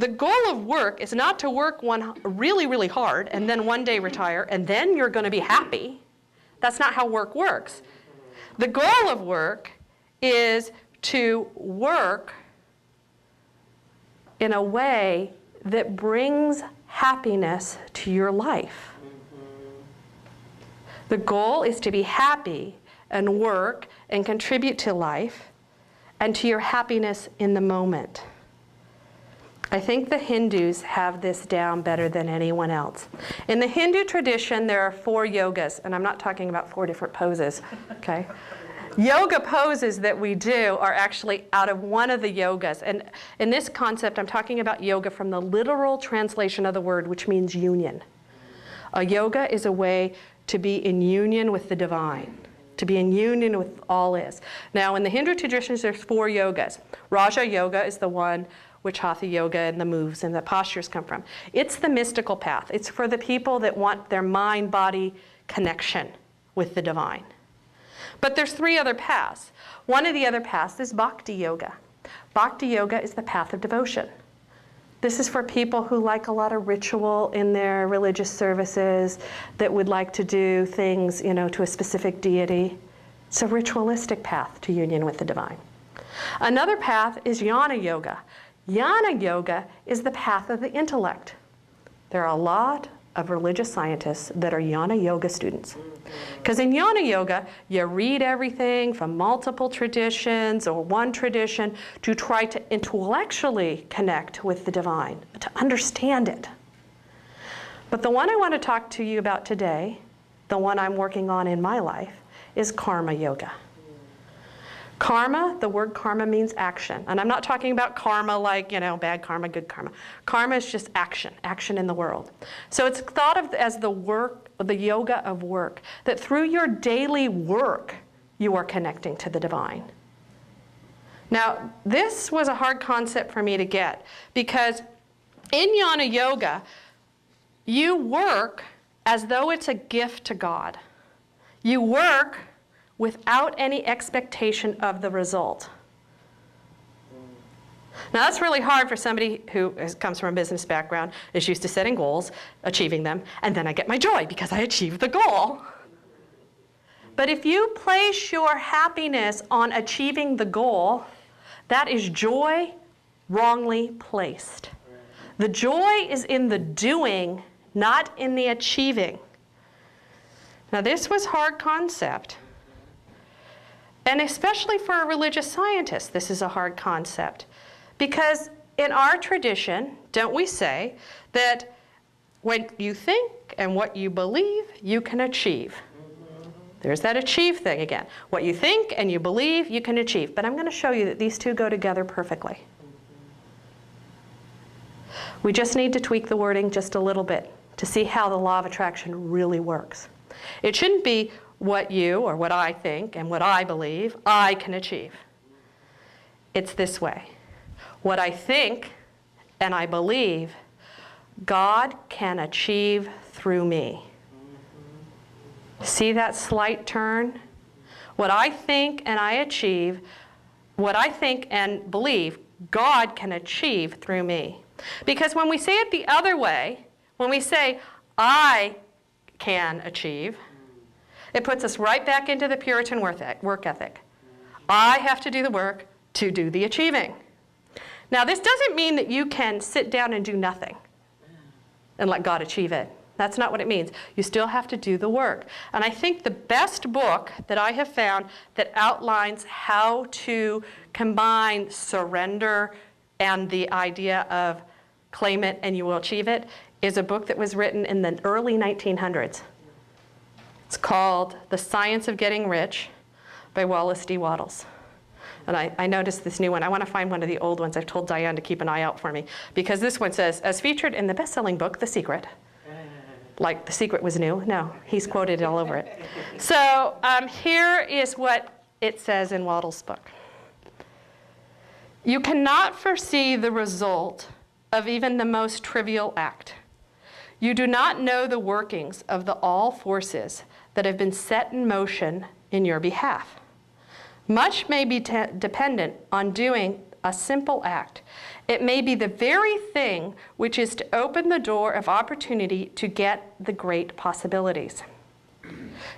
the goal of work is not to work really, really hard and then one day retire and then you're going to be happy. That's not how work works. The goal of work is to work in a way that brings happiness to your life. The goal is to be happy and work and contribute to life and to your happiness in the moment. I think the Hindus have this down better than anyone else. In the Hindu tradition, there are 4 yogas, and I'm not talking about 4 different poses, okay? Yoga poses that we do are actually out of one of the yogas. And in this concept, I'm talking about yoga from the literal translation of the word, which means union. A yoga is a way to be in union with the divine, to be in union with all is. Now, in the Hindu traditions, there's 4 yogas. Raja Yoga is the one which Hatha Yoga and the moves and the postures come from. It's the mystical path. It's for the people that want their mind-body connection with the divine. But there's 3 other paths. One of the other paths is Bhakti Yoga. Bhakti Yoga is the path of devotion. This is for people who like a lot of ritual in their religious services, that would like to do things, to a specific deity. It's a ritualistic path to union with the divine. Another path is Jnana Yoga. Jnana Yoga is the path of the intellect. There are a lot of religious scientists that are Jnana Yoga students. Because in Jnana Yoga, you read everything from multiple traditions or one tradition to try to intellectually connect with the divine, to understand it. But the one I want to talk to you about today, the one I'm working on in my life, is Karma Yoga. Karma, the word karma means action. And I'm not talking about karma like, bad karma, good karma. Karma is just action, action in the world. So it's thought of as the yoga of work, that through your daily work, you are connecting to the divine. Now, this was a hard concept for me to get, because in Jnana Yoga, you work as though it's a gift to God. You work without any expectation of the result. Now that's really hard for somebody who comes from a business background, is used to setting goals, achieving them, and then I get my joy because I achieved the goal. But if you place your happiness on achieving the goal, that is joy wrongly placed. The joy is in the doing, not in the achieving. Now this was a hard concept. And especially for a religious scientist, this is a hard concept. Because in our tradition, don't we say that when you think and what you believe, you can achieve? There's that achieve thing again. What you think and you believe, you can achieve. But I'm going to show you that these two go together perfectly. We just need to tweak the wording just a little bit to see how the law of attraction really works. It shouldn't be what you or what I think and what I believe I can achieve. It's this way. What I think and I believe, God can achieve through me. See that slight turn? What I think and I achieve, what I think and believe, God can achieve through me. Because when we say it the other way, when we say, I can achieve, it puts us right back into the Puritan work ethic. I have to do the work to do the achieving. Now, this doesn't mean that you can sit down and do nothing and let God achieve it. That's not what it means. You still have to do the work. And I think the best book that I have found that outlines how to combine surrender and the idea of claim it and you will achieve it is a book that was written in the early 1900s. It's called The Science of Getting Rich by Wallace D. Wattles. And I noticed this new one. I want to find one of the old ones. I've told Diane to keep an eye out for me. Because this one says, as featured in the best-selling book, The Secret. Like The Secret was new. No, he's quoted all over it. So here is what it says in Wattles' book. You cannot foresee the result of even the most trivial act. You do not know the workings of the all forces that have been set in motion in your behalf. Much may be dependent on doing a simple act, It may be the very thing which is to open the door of opportunity to get the great possibilities.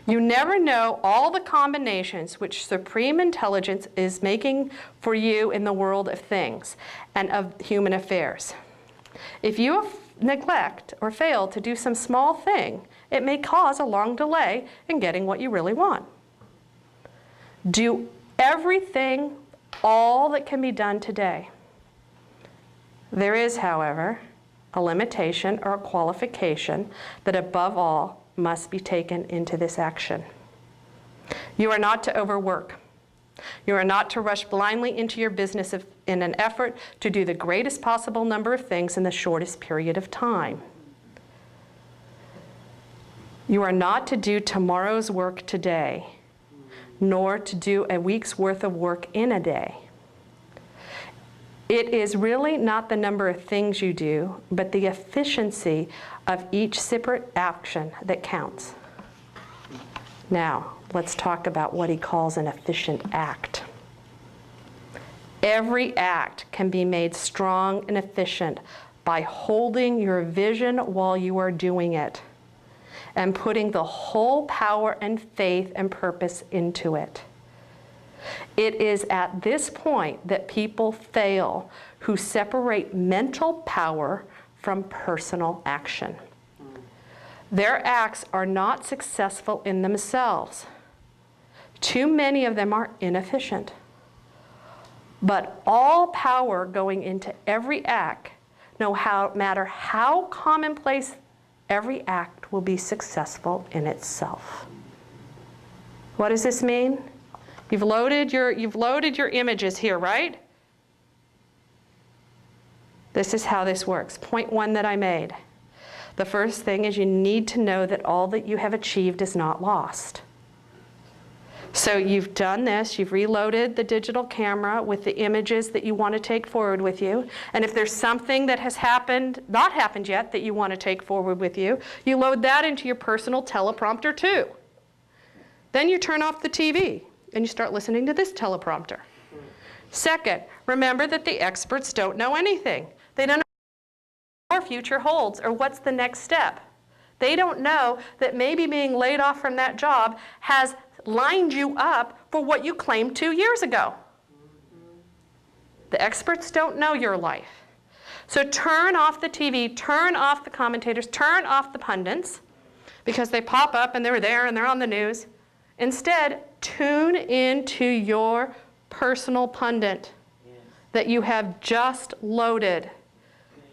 You never know all the combinations which supreme intelligence is making for you in the world of things and of human affairs. If you neglect or fail to do some small thing, it may cause a long delay in getting what you really want. Do everything, all that can be done today. There is, however, a limitation or a qualification that above all must be taken into this action. You are not to overwork. You are not to rush blindly into your business in an effort to do the greatest possible number of things in the shortest period of time. You are not to do tomorrow's work today, nor to do a week's worth of work in a day. It is really not the number of things you do, but the efficiency of each separate action that counts. Now, let's talk about what he calls an efficient act. Every act can be made strong and efficient by holding your vision while you are doing it and putting the whole power and faith and purpose into it. It is at this point that people fail who separate mental power from personal action. Their acts are not successful in themselves. Too many of them are inefficient. But all power going into every act, no matter how commonplace, every act will be successful in itself. What does this mean? You've loaded your images here, right? This is how this works. Point one that I made. The first thing is you need to know that all that you have achieved is not lost. So you've done this, you've reloaded the digital camera with the images that you want to take forward with you. And if there's something that has happened, not happened yet, that you want to take forward with you, you load that into your personal teleprompter too. Then you turn off the TV and you start listening to this teleprompter. Second, remember that the experts don't know anything. They don't know what our future holds or what's the next step. They don't know that maybe being laid off from that job has lined you up for what you claimed 2 years ago. The experts don't know your life. So turn off the TV, turn off the commentators, turn off the pundits, because they pop up and they're there and they're on the news. Instead, tune into your personal pundit that you have just loaded,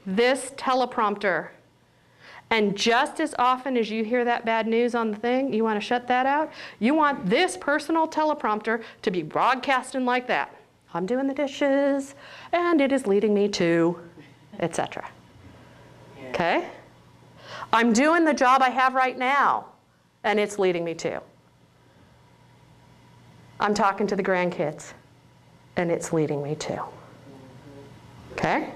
this teleprompter. And just as often as you hear that bad news on the thing, you want to shut that out, you want this personal teleprompter to be broadcasting like that. I'm doing the dishes, and it is leading me to, etc. Okay? I'm doing the job I have right now, and it's leading me to. I'm talking to the grandkids, and it's leading me to. Okay?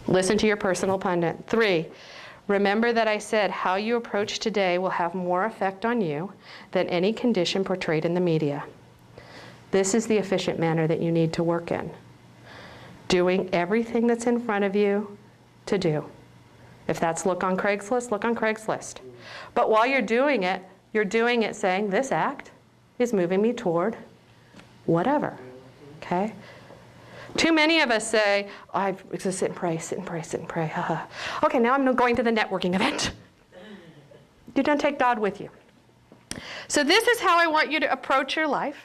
Listen to your personal pundit. 3, remember that I said how you approach today will have more effect on you than any condition portrayed in the media. This is the efficient manner that you need to work in. Doing everything that's in front of you to do. If that's look on Craigslist, look on Craigslist. But while you're doing it saying, this act is moving me toward whatever. Okay? Too many of us say, I just sit and pray, sit and pray, sit and pray. Okay, now I'm going to the networking event. You don't take God with you. So this is how I want you to approach your life.